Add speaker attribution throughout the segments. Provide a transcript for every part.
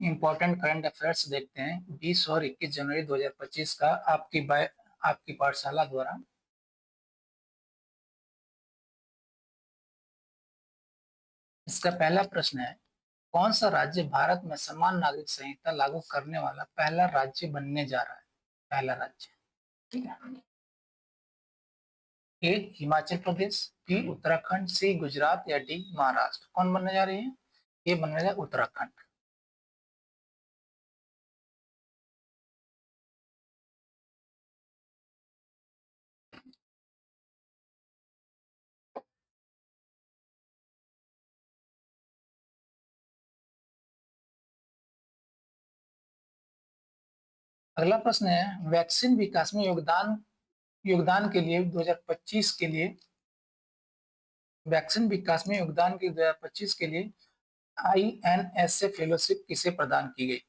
Speaker 1: Important current affairs देखते हैं 20 और 21 जनवरी 2025 का आपकी पाठशाला द्वारा। इसका पहला प्रश्न है, कौन सा राज्य भारत में समान नागरिक संहिता लागू करने वाला पहला राज्य बनने जा रहा है? पहला राज्य, ठीक है। ए हिमाचल प्रदेश, बी उत्तराखंड, सी गुजरात या डी महाराष्ट्र। कौन बनने जा रही है? ये बनने जा उत्तराखंड। अगला प्रश्न है, वैक्सीन विकास में योगदान योगदान के लिए 2025 के लिए वैक्सीन विकास में योगदान के 2025 के लिए INSA फेलोशिप किसे प्रदान की गई?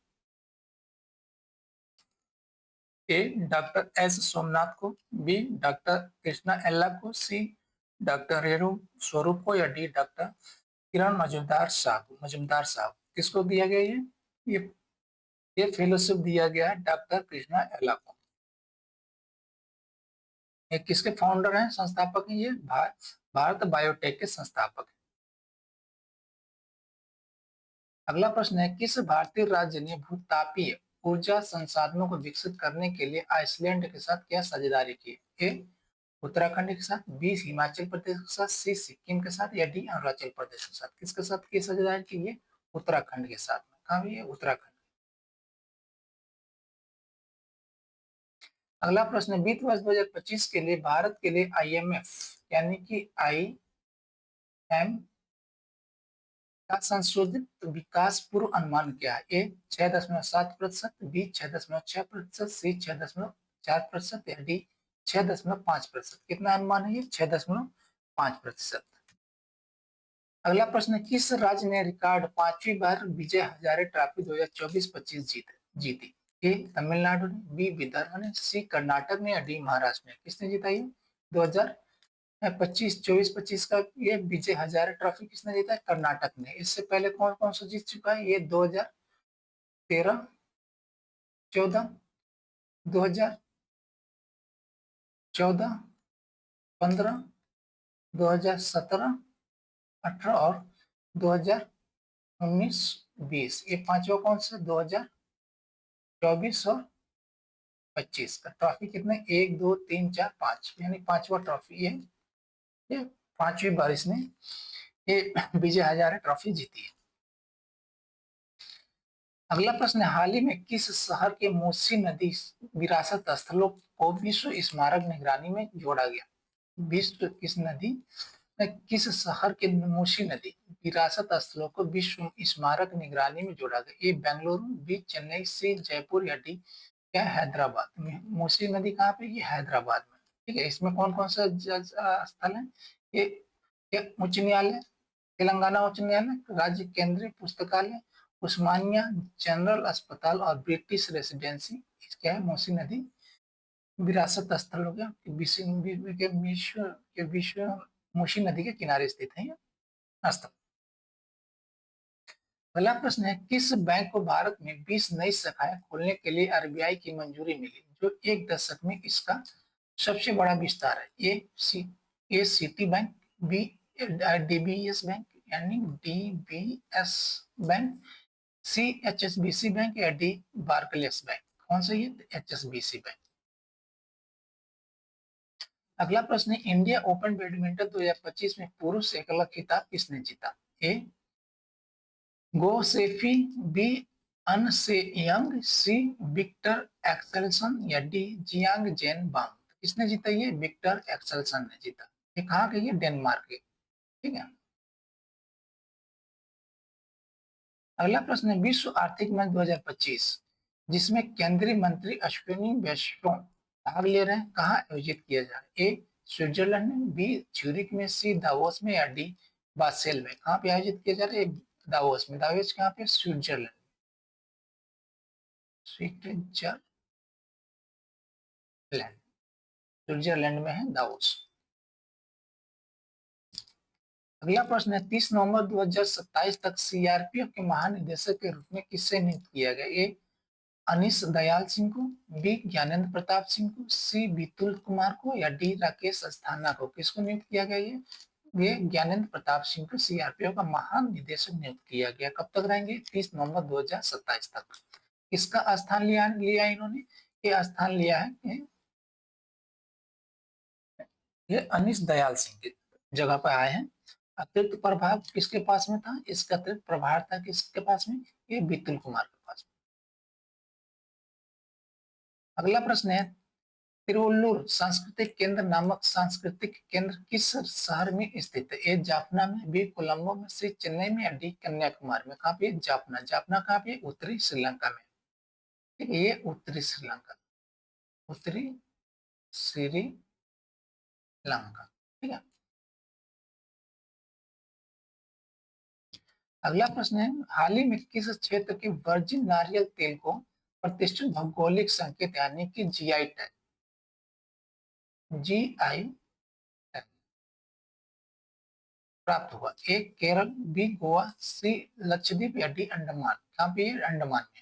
Speaker 1: ए डॉक्टर एस सोमनाथ को, बी डॉक्टर कृष्णा एल्ला को, सी डॉक्टर रेणु स्वरूप को या डी डॉक्टर किरण मजुमदार साहब। किसको दिया गया ये ये फेलोशिप दिया गया है डॉक्टर कृष्णा एल्ला को। ये किसके फाउंडर हैं, संस्थापक हैं? ये भारत बायोटेक के संस्थापक हैं। अगला प्रश्न है, किस भारतीय राज्य ने भूतापीय ऊर्जा संसाधनों को विकसित करने के लिए आइसलैंड के साथ क्या साझेदारी की? ए उत्तराखंड के साथ, बी हिमाचल प्रदेश के साथ, सी सिक्किम के साथ या डी अरुणाचल प्रदेश के साथ। किसके साथ की साझेदारी की? है उत्तराखंड के साथ में। कहा भी है उत्तराखंड। अगला प्रश्न है, वित्त वर्ष 2025 के लिए भारत के लिए IMF यानी कि IM का संशोधित विकास पूर्व अनुमान क्या है? ए 6.7%, बी 6.6%, सी 6.4% या डी 6.5%। कितना अनुमान है? ये 6.5%। अगला प्रश्न है, किस राज्य ने रिकॉर्ड 5वीं बार विजय हजारे ट्रॉफी 2024-25 जीती? ए तमिलनाडु ने, बी विदर्भ ने, सी कर्नाटक ने या डी महाराष्ट्र ने। किसने जीता ये 2025 24-25 का ये विजय हजारे ट्रॉफी किसने जीता है? कर्नाटक ने। इससे पहले कौन कौन सा जीत चुका है? ये 2013, 14, 2014, 15, 2017, 18 और 2019, 20। ये पांचवा कौन सा? 2024 और 25 का ट्रॉफी कितने? 1 2 3 4 5, यानी पांचवा ट्रॉफी ये 5वीं बार इसने ये विजय हजारे ट्रॉफी जीती है। अगला प्रश्न है, हाल ही में किस शहर के मूसी नदी विरासत स्थलों को विश्व स्मारक निगरानी में जोड़ा गया? विश्व किस नदी किस शहर के मूसी नदी विरासत स्थलों को विश्व स्मारक निगरानी में जोड़ा गया? ए बेंगलुरु, बी चेन्नई, सी जयपुर या डी क्या हैदराबाद में? मूसी नदी कहाँ पे? ये हैदराबाद में। ठीक है, इसमें कौन कौन सा स्थल है? ये उच्च न्यायालय, तेलंगाना उच्च न्यायालय, राज्य केंद्रीय पुस्तकालय, उस्मानिया जनरल अस्पताल और ब्रिटिश रेसिडेंसी। क्या है? मूसी नदी विरासत स्थल हो गया। विश्व मूसी नदी के किनारे स्थित है ये स्थल। अगला प्रश्न है, किस बैंक को भारत में 20 नई शाखाएं खोलने के लिए RBI की मंजूरी मिली, जो एक दशक में इसका सबसे बड़ा विस्तार है? A Citi bank, B DBS bank यानी DBS bank, C HSBC bank या डी बार्कलेस बैंक। कौन सा? ये HSBC बैंक। अगला प्रश्न है, इंडिया ओपन बैडमिंटन 2025 में पुरुष एकल खिताब किसने जीता? ए गो सेफी, बी अन से यंग, सी विक्टर एक्सेल्सन या डी जियांग जेन बांग। किसने जीता? ये विक्टर एक्सेल्सन ने जीता। ये कहाँ के? ये डेनमार्क के। ठीक है। अगला प्रश्न है, विश्व आर्थिक मंच 2025 जिसमें केंद्रीय मंत्री अश्विनी वैष्णव भाग ले रहे हैं, कहाँ आयोजित किया जा रहा है? ए स्विट्जरलैंड में, बी ज्यूरिक में, सी दावोस में या डी बासेल में। कहाँ पे आयोजित किया जा रहा है? दावोस में। दावोस कहाँ पे? स्विट्जरलैंड। स्विट्जरलैंड, स्विट्जरलैंड में है दावोस। अगला प्रश्न है 30 नवंबर 2027 तक सीआरपीएफ के महानिदेशक के रूप में किससे नियुक्त किया गया? ए अनिश दयाल सिंह को, बी ज्ञानेंद्र प्रताप सिंह को, सी बितुल कुमार को या डी राकेश अस्थाना को? किसको नियुक्त किया गया? ये ज्ञानेंद्र प्रताप सिंह को सीआरपीएफ का महानिदेशक नियुक्त किया गया। कब तक रहेंगे? 30 नवंबर 2027 तक। किसका स्थान लिया इन्होंने? ये स्थान लिया है ये अनिश दयाल सिंह की जगह पर आए हैं। अतिरिक्त प्रभाव किसके पास में था? इसका अतिरिक्त प्रभार था किसके पास में? ये बितुल कुमार के पास में। अगला प्रश्न है तिरुवल्लुर सांस्कृतिक केंद्र नामक सांस्कृतिक केंद्र किस शहर में स्थित है? ए जाफना में, बी कोलंबो में, सी चेन्नई में या डी कन्याकुमारी में? कहाँ पे? जाफना। जाफना कहाँ पे? उत्तरी श्रीलंका में। ठीक है, ये उत्तरी श्रीलंका, उत्तरी श्रीलंका। ठीक है। अगला प्रश्न है हाल ही में किस क्षेत्र के वर्जिन नारियल तेल को प्रतिष्ठित भौगोलिक संकेत यानी कि जीआई टैग जीआई टैग प्राप्त हुआ? ए केरल, बी गोवा, सी लक्षद्वीप या डी अंडमान? कहाँ पे? अंडमान में।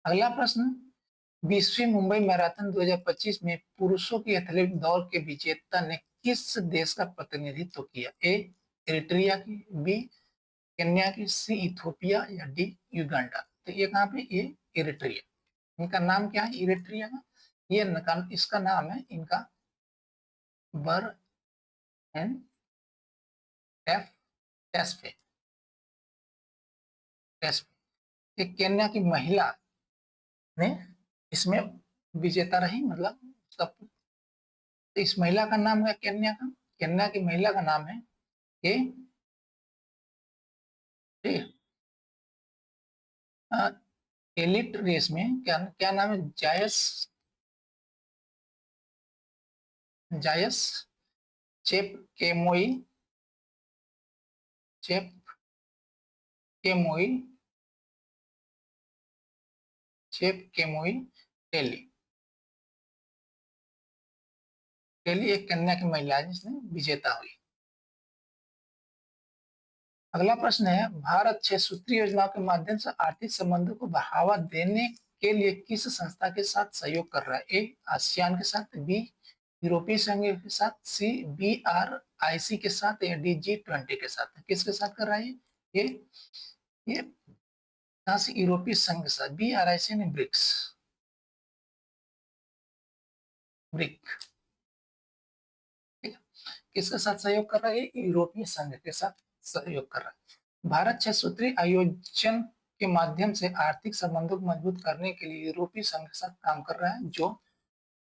Speaker 1: अगला प्रश्न 20वीं मुंबई मैराथन 2025 में पुरुषों की एथलेटिक दौड़ के विजेता ने किस देश का प्रतिनिधित्व किया? ए एरिट्रिया की, बी केन्या की, सी इथोपिया या डी युगांडा? तो ये कहाँ पे? ये इरिट्रिया। इनका नाम क्या है इरिट्रिया का? ये इसका नाम है इनका बर एन एफ टेस्फे टेस्फे। एक केन्या की महिला ने इसमें विजेता रही, मतलब सब। इस महिला का नाम है केन्या का, केन्या की महिला का नाम है के एलिट रेस में क्या क्या नाम है? जायस जायस चेप केमोई चेप केमोई चेप केमोई टेली। टेली एक कन्या की महिला है जिसने विजेता हुई। अगला प्रश्न है भारत 6 सूत्रीय योजनाओं के माध्यम से आर्थिक संबंधों को बढ़ावा देने के लिए किस संस्था के साथ सहयोग कर रहा है? ए आसियान के साथ, बी यूरोपीय संघ के साथ, सी BRIC के साथ या डी G20 के साथ? किसके साथ कर रहा है? ये यहाँ से यूरोपीय संघ के साथ। BRIC ने ब्रिक्स ब्रिक। किसके साथ सहयोग कर रहा है? यूरोपीय संघ के साथ सहयोग कर रहा है। भारत 6 सूत्रीय आयोजन के माध्यम से आर्थिक संबंधों को मजबूत करने के लिए यूरोपीय संघ के साथ काम कर रहा है, जो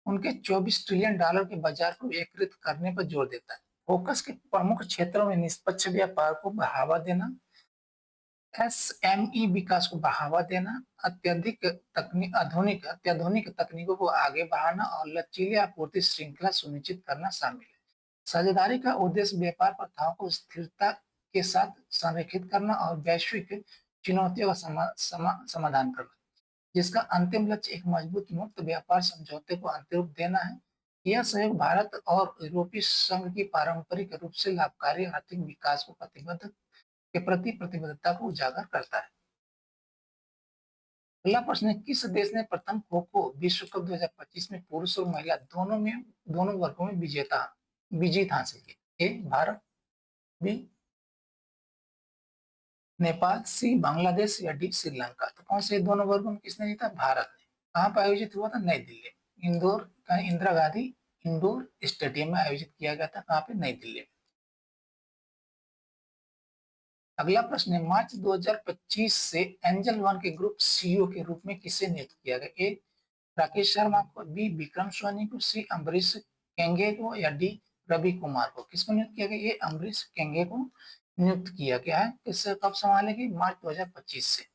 Speaker 1: उनके 24 ट्रिलियन डॉलर के बाजार को एकीकृत करने पर जोर देता है। फोकस के प्रमुख क्षेत्रों में निष्पक्ष व्यापार को बढ़ावा देना, SME विकास को बढ़ावा देना, अत्याधुनिक तकनीकों को आगे बढ़ाना और लचीले आपूर्ति श्रृंखला सुनिश्चित करना शामिल है। साझेदारी का उद्देश्य व्यापार प्रथाओं को स्थिरता के साथ संरेखित करना और वैश्विक चुनौतियों का समाधान करना, जिसका अंतिम लक्ष्य एक मजबूत मुक्त व्यापार समझौते को अंतिम रूप देना है। यह सहयोग भारत और यूरोपीय संघ की पारंपरिक रूप से लाभकारी आर्थिक विकास को के प्रति प्रतिबद्धता को उजागर करता है। अगला प्रश्न है किस देश ने प्रथम खो खो विश्व कप 2025 में पुरुष और महिला दोनों वर्गों में विजेता हासिल की? ए भारत, बी नेपाल, सी बांग्लादेश या डी श्रीलंका? तो कौन से दोनों वर्गों में किसने जीता? भारत ने। कहाँ पर आयोजित हुआ था? नई दिल्ली, इंदौर का इंदिरा गांधी इंडोर स्टेडियम में आयोजित किया गया था। कहाँ पे? नई दिल्ली में। अगला प्रश्न है मार्च 2025 से एंजल वन के ग्रुप सीईओ के रूप में किसे नियुक्त किया गया? ए राकेश शर्मा को, बी विक्रम सोनी को, सी अम्बरीश केंगे को या डी रवि कुमार को? किसको नियुक्त किया गया? ये अम्बरीश केंगे को नियुक्त किया गया है। किससे कब संभालेगी? मार्च 2025 से।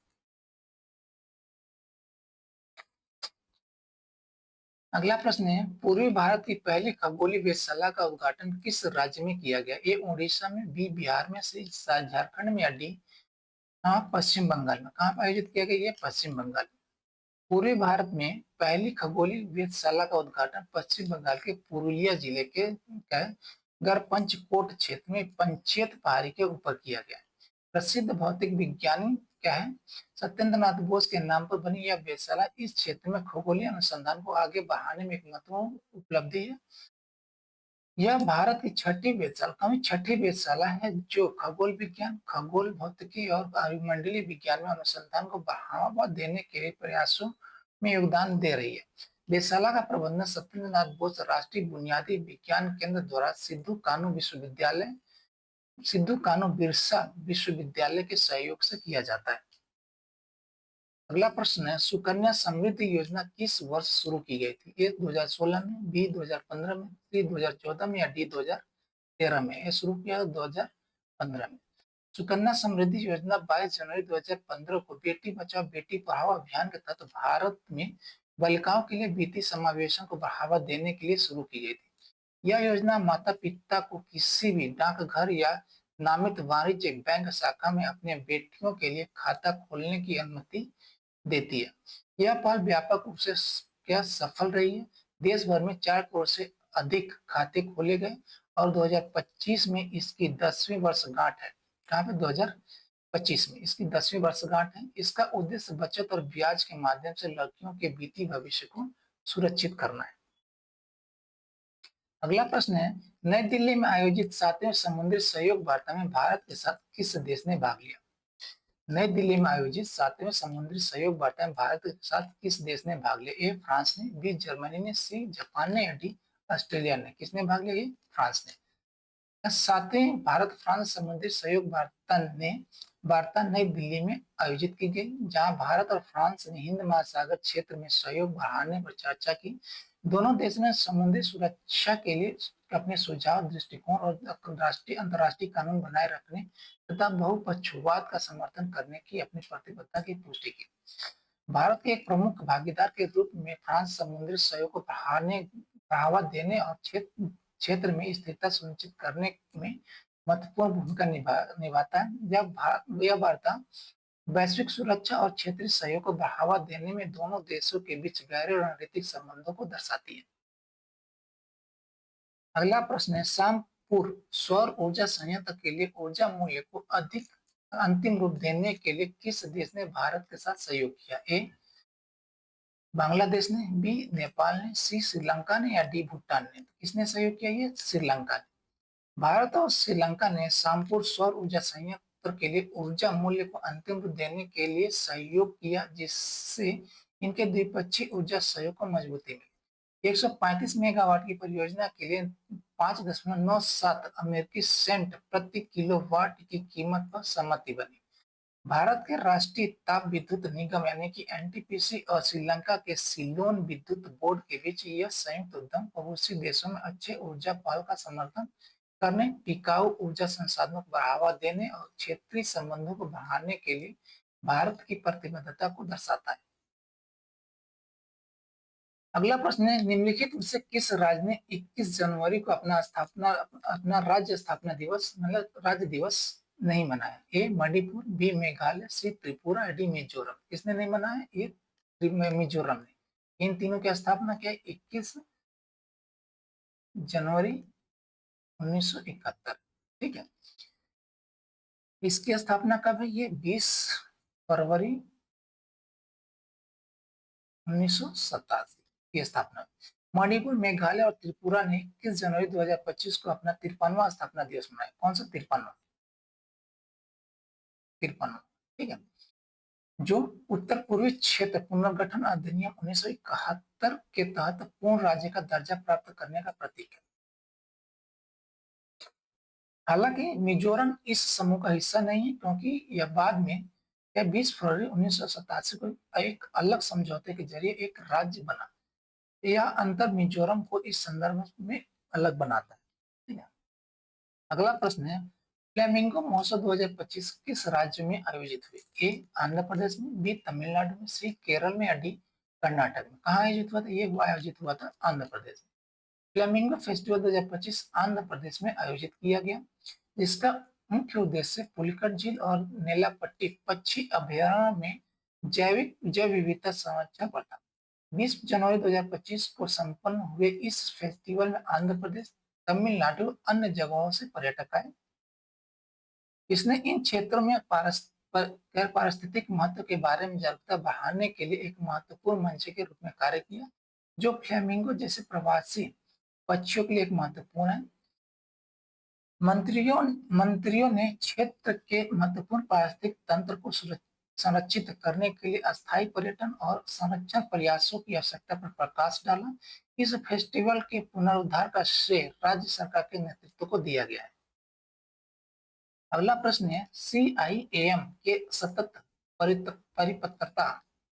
Speaker 1: अगला प्रश्न है पूर्वी भारत की पहली खगोलीय वेधशाला का उद्घाटन किस राज्य में किया गया? ए उड़ीसा में, बी बिहार में, सी झारखंड में या डी हाँ पश्चिम बंगाल में? कहाँ पर आयोजित किया गया? ये पश्चिम बंगाल। पूर्वी भारत में पहली खगोलीय वेधशाला का उद्घाटन पश्चिम बंगाल के पुरुलिया जिले के गढ़पंचकोट क्षेत्र में पंचेत पहाड़ी के ऊपर किया गया। प्रसिद्ध भौतिक विज्ञानी क्या है? सत्येंद्र नाथ बोस के नाम पर बनी यह वेधशाला इस क्षेत्र में खगोलीय अनुसंधान को आगे बढ़ाने में एक महत्वपूर्ण उपलब्धि है। यह भारत की छठी वेधशाला है जो खगोल विज्ञान, खगोल भौतिकी और वायुमंडलीय विज्ञान में अनुसंधान को बढ़ावा देने के लिए प्रयासों में योगदान दे रही है। वेधशाला का प्रबंधन सत्येंद्र नाथ बोस राष्ट्रीय बुनियादी विज्ञान केंद्र द्वारा सिद्धू कान्हू बिरसा विश्वविद्यालय के सहयोग से किया जाता है। अगला प्रश्न है, सुकन्या समृद्धि योजना किस वर्ष शुरू की गई थी? ए 2016 में, बी 2015 में, सी 2014 में या डी 2013 में? ये शुरू किया 2015 में। सुकन्या समृद्धि योजना 22 जनवरी 2015 को बेटी बचाओ बेटी पढ़ाओ अभियान के तहत भारत में बालिकाओं के लिए वित्तीय समावेशन को बढ़ावा देने के लिए शुरू की गई थी। यह योजना माता पिता को किसी भी डाकघर या नामित वाणिज्य बैंक शाखा में अपने बेटियों के लिए खाता खोलने की अनुमति देती है। यह पहल व्यापक रूप से क्या सफल रही है। देश भर में 4 करोड़ से अधिक खाते खोले गए और 2025 में इसकी 10वीं वर्षगांठ है। कहाँ पे? 2025 में इसकी 10वीं वर्षगांठ है। इसका उद्देश्य बचत और ब्याज के माध्यम से लड़कियों के वित्तीय भविष्य को सुरक्षित करना है। अगला प्रश्न है, नई दिल्ली में आयोजित 7वें समुद्री सहयोग वार्ता में भारत के साथ किस देश ने भाग लिया? नई दिल्ली में आयोजित 7वें समुद्री सहयोग वार्ता में भारत के साथ किस देश ने भाग लिया? ए फ्रांस ने, बी जर्मनी ने, सी जापान ने या डी ऑस्ट्रेलिया ने? किसने भाग लिया? ये फ्रांस ने। 7वें भारत फ्रांस समुद्री सहयोग वार्ता नई दिल्ली में आयोजित की गई, जहां भारत और फ्रांस ने हिंद महासागर क्षेत्र में सहयोग बढ़ाने पर चर्चा की। दोनों देशों ने समुद्री सुरक्षा के लिए अपने सुझाव, दृष्टिकोण और अंतर्राष्ट्रीय कानून बनाए रखने तथा बहुपक्षवाद का समर्थन करने की अपनी प्रतिबद्धता की पुष्टि की। भारत के एक प्रमुख भागीदार के रूप में फ्रांस समुद्री सहयोग को बढ़ावा देने और क्षेत्र में स्थिरता सुनिश्चित करने में महत्वपूर्ण भूमिका निभाता है। यह वार्ता वैश्विक सुरक्षा और क्षेत्रीय सहयोग को बढ़ावा देने में दोनों देशों के बीच गहरे रणनीतिक संबंधों को दर्शाती है। अगला प्रश्न है, शामपुर सौर ऊर्जा संयंत्र के लिए ऊर्जा मूल्य को अधिक अंतिम रूप देने के लिए किस देश ने भारत के साथ सहयोग किया? ए बांग्लादेश ने, बी नेपाल ने, सी श्रीलंका ने या डी भूटान ने? किसने सहयोग किया? ये श्रीलंका ने। भारत और श्रीलंका ने शामपुर सौर ऊर्जा संयंत्र के लिए ऊर्जा मूल्य को अंतिम रूप देने के लिए सहयोग किया, जिससे इनके द्विपक्षीय ऊर्जा सहयोग को मजबूती मिली। 135 मेगावाट की परियोजना के लिए 5.97 अमेरिकी सेंट प्रति किलोवाट की कीमत पर सहमति बनी। भारत के राष्ट्रीय ताप विद्युत निगम यानी कि एनटीपीसी और श्रीलंका के सिलोन विद्युत बोर्ड के बीच यह संयुक्त उद्यम पड़ोसी देशों में अच्छे ऊर्जा पहल का समर्थन करने, टिकाऊ ऊर्जा संसाधनों को बढ़ावा देने और क्षेत्रीय संबंधों को बढ़ाने के लिए भारत की प्रतिबद्धता को दर्शाता है। अगला प्रश्न है, निम्नलिखित में से किस राज्य ने 21 जनवरी को अपना राज्य स्थापना दिवस मतलब राज्य दिवस नहीं मनाया? ए मणिपुर, बी मेघालय, सी त्रिपुरा, डी मिजोरम? किसने नहीं मनाया? ये मिजोरम ने। इन तीनों की स्थापना क्या है? 21 जनवरी 1971। ठीक है, इसकी स्थापना कब है? ये 20 फरवरी 1987 की स्थापना। मणिपुर, मेघालय और त्रिपुरा ने 21 जनवरी 2025 को अपना 53वां स्थापना दिवस मनाया। कौन सा 53वां? ठीक है, जो उत्तर पूर्वी क्षेत्र पुनर्गठन अधिनियम 1971 के तहत पूर्ण राज्य का दर्जा प्राप्त करने का प्रतीक है। हालांकि मिजोरम इस समूह का हिस्सा नहीं है, क्योंकि यह बाद में 20 फरवरी 1987 को एक अलग समझौते के जरिए एक राज्य बना। यह अंतर मिजोरम को इस संदर्भ में अलग बनाता है। ठीक है, अगला प्रश्न है, फ्लेमिंगो महोत्सव 2025 किस राज्य में आयोजित हुए? ए आंध्र प्रदेश में, बी तमिलनाडु में, सी केरल में या डी कर्नाटक में? कहाँ आयोजित हुआ था? ये आयोजित हुआ था आंध्र प्रदेश में। फ्लेमिंगो फेस्टिवल 2025 आंध्र प्रदेश में आयोजित किया गया, जिसका मुख्य उद्देश्य पुलिकट झील और नेलापट्टी पक्षी अभयारण्य में जैव विविधता संरक्षण पर था। 20 जनवरी 2025 को संपन्न हुए इस फेस्टिवल में आंध्र प्रदेश, तमिलनाडु अन्य जगहों से पर्यटक आए। इसने इन क्षेत्रों में गैर पारिस्थितिक महत्व के बारे में जागरूकता बढ़ाने के लिए एक महत्वपूर्ण मंच के रूप में कार्य किया, जो फ्लेमिंगो जैसे प्रवासी पक्षियों के लिए एक महत्वपूर्ण है। मंत्रियों मंत्रियों ने क्षेत्र के महत्वपूर्ण पारिस्थितिक तंत्र को संरक्षित करने के लिए अस्थायी पर्यटन और संरक्षण प्रयासों की आवश्यकता पर प्रकाश डाला। इस फेस्टिवल के पुनरुद्धार का श्रेय राज्य सरकार के नेतृत्व को दिया गया है। अगला प्रश्न है, सीआईएएम के सतत परिपत्रता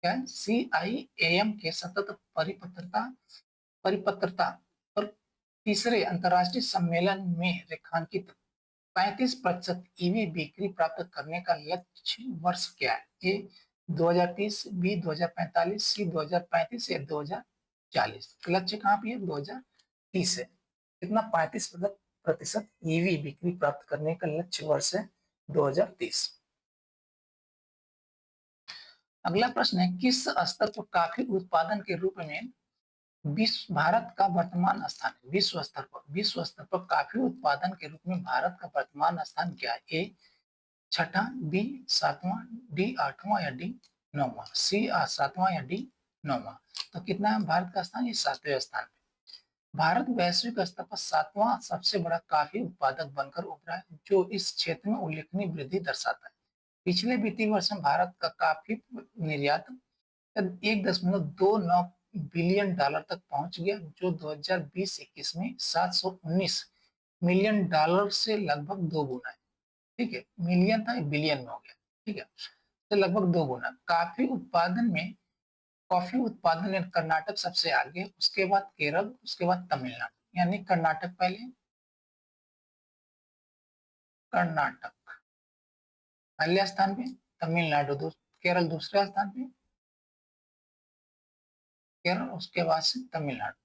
Speaker 1: क्या है? सीआईएएम के सतत परिपत्रता और तीसरे अंतर्राष्ट्रीय सम्मेलन में रेखांकित 35% ईवी बिक्री प्राप्त करने का लक्ष्य वर्ष क्या है? ए 2030, बी 2045, सी 2035 या 2040। लक्ष्य कहाँ पे है? 2030 है। कितना? 35% ईवी बिक्री प्राप्त करने का लक्ष्य वर्ष है 2030। अगला प्रश्न है, किस स्तर पर कॉफी उत्पादन के रूप में भारत का वर्तमान स्थान है? विश्व स्तर पर कॉफी उत्पादन के रूप में भारत का वर्तमान स्थान क्या है? ए छठा, बी सातवां, डी आठवां या डी नौवां। सी 7वां या डी नौवां। तो कितना है भारत का स्थान? ये 7वें स्थान पे। भारत वैश्विक स्तर पर 7वां सबसे बड़ा कॉफी उत्पादक बनकर उभरा है, जो इस क्षेत्र में उल्लेखनीय वृद्धि दर्शाता है। पिछले वित्तीय वर्ष में भारत का कॉफी निर्यात 1.29 बिलियन डॉलर तक पहुंच गया, जो 2020-21 में 719 मिलियन डॉलर से लगभग 2 गुना है। ठीक है, मिलियन था बिलियन में हो गया। ठीक है, तो लगभग 2 गुना। कॉफी उत्पादन में कर्नाटक सबसे आगे, उसके बाद केरल, उसके बाद तमिलनाडु। यानी कर्नाटक पहले, कर्नाटक पहले स्थान पे, तमिलनाडु केरल दूसरे स्थान पे, केरल उसके बाद से तमिलनाडु,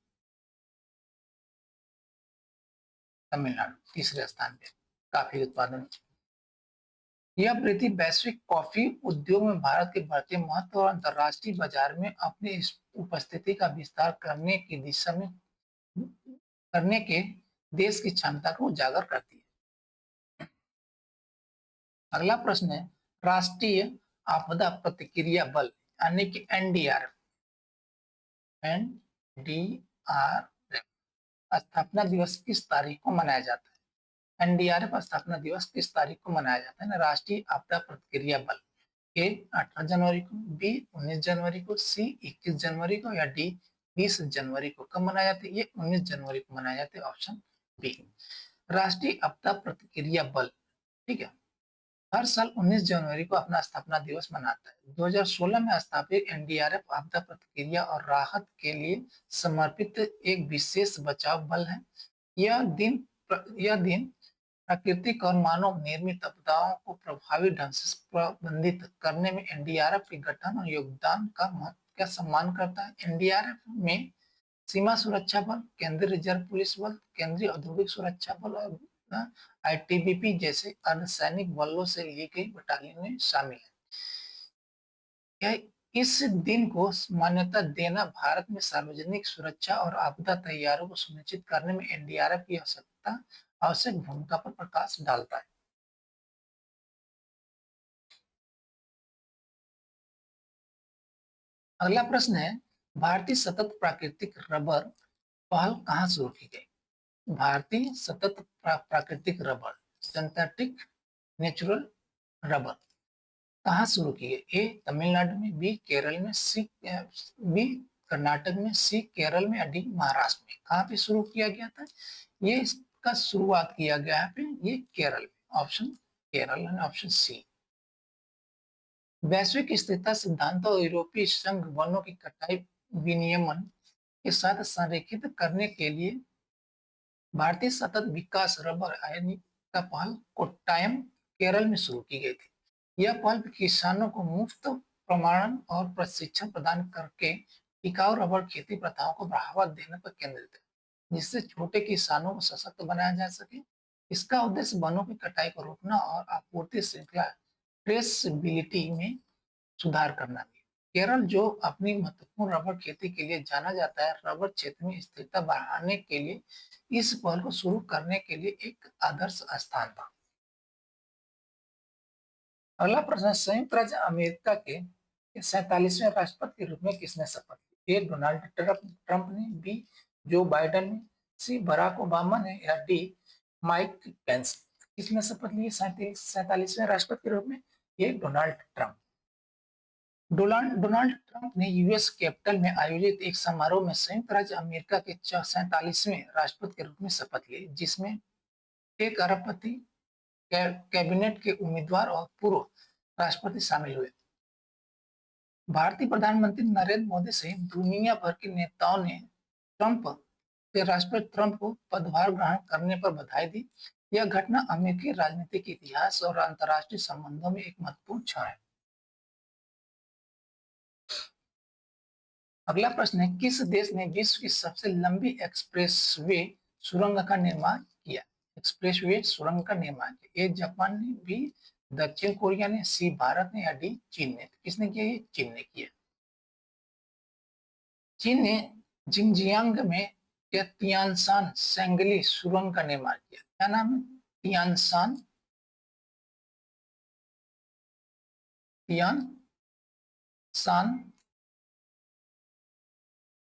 Speaker 1: तीसरे स्थान पे कॉफी उत्पादन। यह वृद्धि वैश्विक कॉफी उद्योग में भारत के बढ़ते महत्व और अंतर्राष्ट्रीय बाजार में अपनी उपस्थिति का विस्तार करने की दिशा में करने के देश की क्षमता को उजागर करती है। अगला प्रश्न है, राष्ट्रीय आपदा प्रतिक्रिया बल यानी कि एनडीआरएफ स्थापना दिवस किस तारीख को मनाया जाता है? एनडीआरएफ स्थापना दिवस किस तारीख को मनाया जाता है? राष्ट्रीय आपदा प्रतिक्रिया बल। ए 18 जनवरी को, बी 19 जनवरी को, सी 21 जनवरी को या डी 20 जनवरी को। कब मनाया जाता है? ये 19 जनवरी को मनाया जाता है, ऑप्शन बी। राष्ट्रीय आपदा प्रतिक्रिया बल, ठीक है, हर साल 19 जनवरी को अपना स्थापना दिवस मनाता है। 2016 में स्थापित एनडीआरएफ आपदा प्रतिक्रिया और राहत के लिए समर्पित एक विशेष बचाव बल है। यह दिन प्राकृतिक और मानव निर्मित आपदाओं को प्रभावी ढंग से प्रबंधित करने में एनडीआरएफ के गठन और योगदान का महत्व का सम्मान करता है। एनडीआरएफ में सीमा सुरक्षा बल, केंद्रीय रिजर्व पुलिस बल, केंद्रीय औद्योगिक सुरक्षा बल और आईटीबीपी जैसे अर्धसैनिक बलों से ली गई बटालियनें शामिल है। इस दिन को मान्यता देना भारत में सार्वजनिक सुरक्षा और आपदा तैयारियों को सुनिश्चित करने में एनडीआरएफ की आवश्यक भूमिका पर प्रकाश डालता है। अगला प्रश्न है, भारतीय सतत प्राकृतिक रबर पहल कहाँ शुरू की गई? भारतीय सतत प्राकृतिक रबर, सिंथेटिक नेचुरल रबर, कहाँ शुरू की गई? ए तमिलनाडु में, बी केरल में, बी कर्नाटक में, सी केरल में, डी महाराष्ट्र में। कहाँ पे शुरू किया गया था? ये इसका शुरुआत किया गया है पे ये केरल में, ऑप्शन केरल है, ऑप्शन सी। वैश्विक स्थिरता सिद्धांत और यूरोपीय संघ वनों की कटाई विनियमन के साथ संरेखित करने के लिए भारतीय सतत विकास रबर आयनी का पहल कोट्टायम केरल में शुरू की गई थी। यह पहल किसानों को मुफ्त प्रमाणन और प्रशिक्षण प्रदान करके टिकाऊ रबर खेती प्रथाओं को बढ़ावा देने पर केंद्रित है, जिससे छोटे किसानों को सशक्त बनाया जा सके। इसका उद्देश्य वनों की कटाई को रोकना और आपूर्ति श्रृंखला ट्रेसेबिलिटी में सुधार करना भी। केरल, जो अपनी महत्वपूर्ण रबर खेती के लिए जाना जाता है, रबर क्षेत्र में स्थिरता बढ़ाने के लिए इस पहल को शुरू करने के लिए एक आदर्श स्थान था। अगला प्रश्न, संयुक्त राज्य अमेरिका के 47वें राष्ट्रपति के रूप में किसने शपथ ली? ए डोनाल्ड ट्रंप ने, बी जो बाइडेन ने, सी बराक ओबामा ने, या डी माइक पेंस। किसने शपथ ली 47वें राष्ट्रपति के रूप में? ए डोनाल्ड ट्रंप। डोनाल्ड ट्रंप ने यूएस कैपिटल में आयोजित एक समारोह में संयुक्त राज्य अमेरिका के 47वें राष्ट्रपति के रूप में शपथ ली, जिसमें एक अरबपति, कैबिनेट के उम्मीदवार और पूर्व राष्ट्रपति शामिल हुए। भारतीय प्रधानमंत्री नरेंद्र मोदी सहित दुनिया भर के नेताओं ने राष्ट्रपति ट्रंप को पदभार ग्रहण करने पर बधाई दी। यह घटना अमेरिकी राजनीतिक इतिहास और अंतर्राष्ट्रीय संबंधों में एक महत्वपूर्ण क्षण है। अगला प्रश्न है, किस देश ने विश्व की सबसे लंबी एक्सप्रेसवे सुरंग का निर्माण किया? एक्सप्रेसवे सुरंग का निर्माण किया। ए जापान ने, बी दक्षिण कोरिया ने, सी भारत ने, या डी चीन ने। किसने किया? ये चीन ने किया। चीन ने जिंगजियांग में तियानशान सेंगली सुरंग का निर्माण किया। क्या नाम है? तियानशान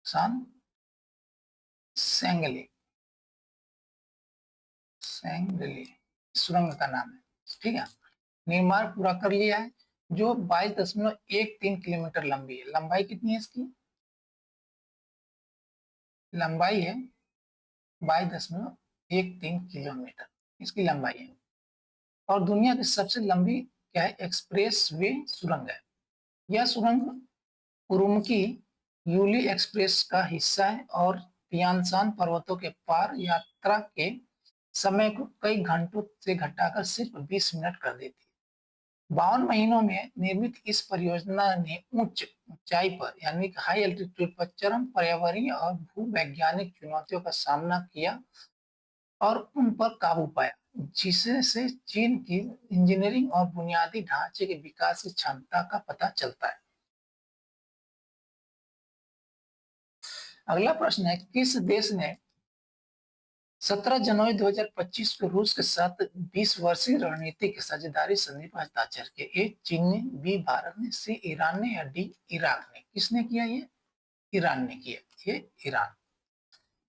Speaker 1: शान सेंगली सेंगली सुरंग का नाम है। ठीक है, निर्माण पूरा कर लिया है, जो 22.13 किलोमीटर लंबी है। लंबाई कितनी है इसकी? लंबाई है 22.13 किलोमीटर इसकी लंबाई है, और दुनिया की सबसे लंबी क्या है? एक्सप्रेस वे सुरंग है। यह सुरंग उरुमकी यूली एक्सप्रेस का हिस्सा है और तियानशान पर्वतों के पार यात्रा के समय को कई घंटों से घटाकर सिर्फ 20 मिनट कर देती है। 52 महीनों में निर्मित इस परियोजना ने उच्च ऊंचाई पर यानी हाई एल्टीट्यूड पर चरम पर्यावरणीय और भूवैज्ञानिक चुनौतियों का सामना किया और उन पर काबू पाया, जिससे चीन की इंजीनियरिंग और बुनियादी ढांचे के विकास की क्षमता का पता चलता है। अगला प्रश्न है, किस देश ने 17 जनवरी 2025 को रूस के साथ 20 वर्षीय रणनीतिक साझेदारी संधि पर हस्ताक्षर किए? ए चीन ने, बी भारत ने, सी ईरान ने, या डी इराक ने। किसने किया? ये ईरान ने किया। ये ईरान।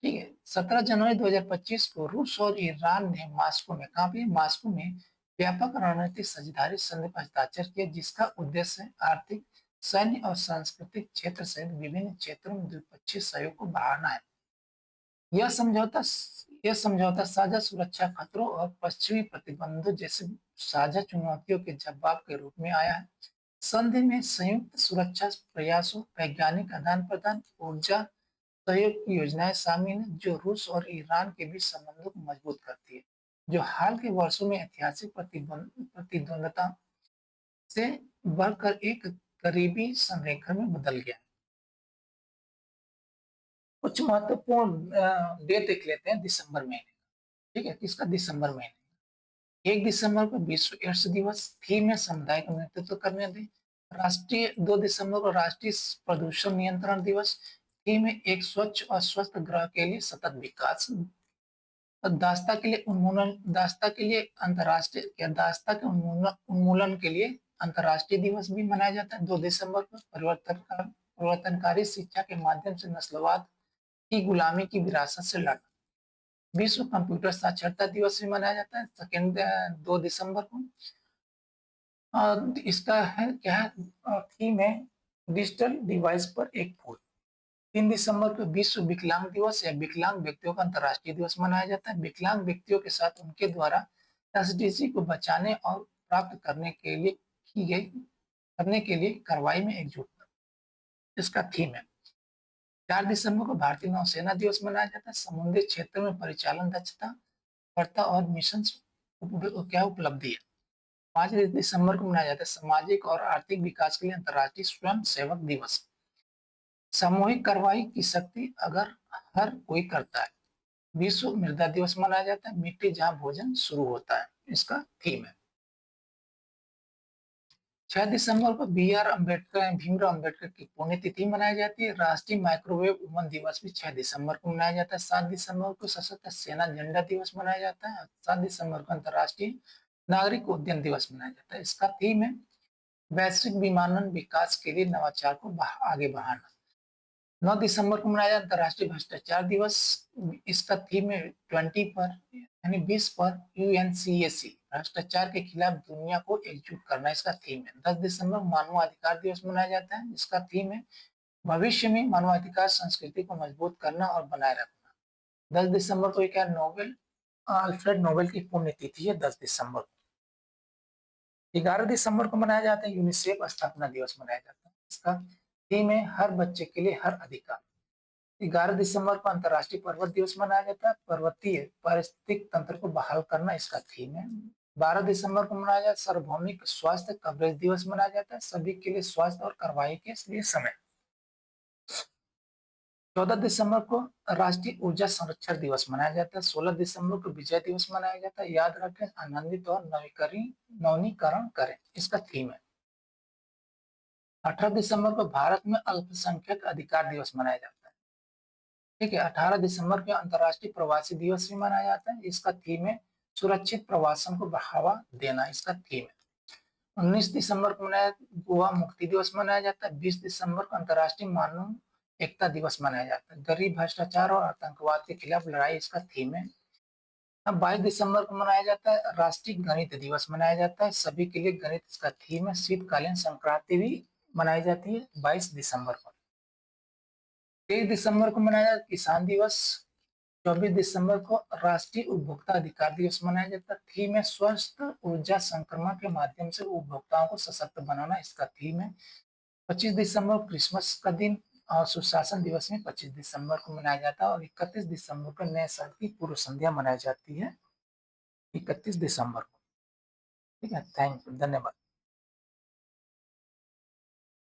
Speaker 1: ठीक है, 17 जनवरी 2025 को रूस और ईरान ने मॉस्को में, कहा पे? मॉस्को में व्यापक रणनीतिक साझेदारी संधि पर हस्ताक्षर किया, जिसका उद्देश्य आर्थिक, सैन्य और सांस्कृतिक क्षेत्र सहित विभिन्न क्षेत्रों में द्विपक्षीय सहयोग को बढ़ाना है। यह समझौता यह समझौता साझा सुरक्षा खतरों और पश्चिमी प्रतिबंधों जैसे साझा चुनौतियों के जवाब के रूप में आया है। संधि में संयुक्त सुरक्षा प्रयासों, वैज्ञानिक आदान प्रदान, ऊर्जा सहयोग की योजनाएं शामिल हैं, जो रूस और ईरान के बीच संबंधों को मजबूत करती है, जो हाल के वर्षों में ऐतिहासिक प्रतिद्वंदता से बढ़कर एक करीबी संरेखण में बदल गया है। कुछ महत्वपूर्ण डेट देख लेते हैं दिसंबर महीने। ठीक है, किसका? दिसंबर महीने। 1 दिसंबर को विश्व एड्स दिवस, थीम है सामुदायिक नेतृत्व करने दें। 2 दिसंबर को राष्ट्रीय प्रदूषण नियंत्रण दिवस, थीम है एक स्वच्छ और स्वस्थ ग्रह के लिए सतत विकास। और दास्ता के लिए अंतरराष्ट्रीय, क्या दास्ता के उन्मूलन के लिए अंतरराष्ट्रीय दिवस भी मनाया जाता है 2 दिसंबर को। परिवर्तनकारी शिक्षा के माध्यम से नस्लवाद की गुलामी की विरासत से लड़ना। विश्व कंप्यूटर साक्षरता दिवस भी मनाया जाता है 2 दिसंबर को। इसका है क्या है? थीम है डिजिटल डिवाइस पर एक फूल। 3 दिसंबर को विश्व विकलांग दिवस या विकलांग व्यक्तियों का अंतर्राष्ट्रीय दिवस मनाया जाता है। विकलांग व्यक्तियों के साथ उनके द्वारा एसडीजी को बचाने और प्राप्त करने के लिए कार्रवाई में एकजुटता, इसका थीम है। 4 दिसंबर को भारतीय नौसेना दिवस मनाया जाता है। समुद्री क्षेत्र में परिचालन दक्षता बढ़ता और मिशन क्या उपलब्धि है। 5 दिसंबर को मनाया जाता है सामाजिक और आर्थिक विकास के लिए अंतर्राष्ट्रीय स्वयं सेवक दिवस। सामूहिक कार्रवाई की शक्ति अगर हर कोई करता है। विश्व मृदा दिवस मनाया जाता है, मिट्टी जहां भोजन शुरू होता है, इसका थीम है। 6 दिसंबर को भीमराव अम्बेडकर की पुण्यतिथि मनाई जाती है। राष्ट्रीय माइक्रोवेव ओवन दिवस भी 6 दिसंबर को मनाया जाता है। 7 दिसंबर को सशस्त्र सेना झंडा दिवस मनाया जाता है। 7 दिसंबर को अंतर्राष्ट्रीय नागरिक उद्यान दिवस मनाया जाता है। इसका थीम है वैश्विक विमानन विकास के लिए नवाचार को आगे बढ़ाना। 9 दिसंबर को मनाया अंतर्राष्ट्रीय भ्रष्टाचार दिवस। इसका थीम है 20 पर यानी 20 पर यूएनसीएसी भ्रष्टाचार के खिलाफ दुनिया को एकजुट करना इसका थीम है। 10 दिसंबर मानवाधिकार दिवस मनाया जाता है। इसका थीम है भविष्य में मानवाधिकार संस्कृति को मजबूत करना और बनाए रखना। 10 दिसंबर को एक नोबेल अल्फ्रेड नोबेल की पुण्यतिथि है 10 दिसंबर को। 11 दिसंबर को मनाया जाता है यूनिसेफ स्थापना दिवस मनाया जाता है। इसका थीम है हर बच्चे के लिए हर अधिकार। 11 दिसंबर को अंतर्राष्ट्रीय पर्वत दिवस मनाया जाता है। पर्वतीय पारिस्थितिक तंत्र को बहाल करना इसका थीम है। 12 दिसंबर को मनाया जाता है सार्वभौमिक स्वास्थ्य कवरेज दिवस मनाया जाता है। सभी के लिए स्वास्थ्य और कार्रवाई के लिए समय। 14 दिसंबर को राष्ट्रीय ऊर्जा संरक्षण दिवस मनाया जाता है। 16 दिसंबर को विजय दिवस मनाया जाता है। याद रखें आनंदित और नवीनीकरण करें इसका थीम है। 18 दिसंबर को भारत में अल्पसंख्यक अधिकार दिवस मनाया जाता है। ठीक है। 18 दिसंबर को अंतर्राष्ट्रीय प्रवासी दिवस भी मनाया जाता है। इसका थीम है सुरक्षित प्रवासन को बढ़ावा देना इसका थीम है। 19 दिसंबर को मनाया गोवा मुक्ति दिवस मनाया जाता है। 20 दिसंबर को अंतर्राष्ट्रीय मानव एकता दिवस मनाया जाता है। गरीब भ्रष्टाचार और आतंकवाद के खिलाफ लड़ाई इसका थीम है। अब 22 दिसंबर को मनाया जाता है राष्ट्रीय गणित दिवस मनाया जाता है। सभी के लिए गणित इसका थीम है। शीतकालीन संक्रांति भी मनाई जाती है 22 दिसंबर को। 23 दिसंबर को मनाया जाता है किसान दिवस। 24 दिसंबर को राष्ट्रीय उपभोक्ता अधिकार दिवस मनाया जाता है। थीम है स्वस्थ ऊर्जा संक्रमण के माध्यम से उपभोक्ताओं को सशक्त बनाना इसका थीम है। 25 दिसंबर क्रिसमस का दिन और सुशासन दिवस में 25 दिसंबर को मनाया जाता है। और 31 दिसंबर को नए साल की पूर्व संध्या मनाई जाती है 31 दिसंबर को। ठीक है। थैंक यू, धन्यवाद।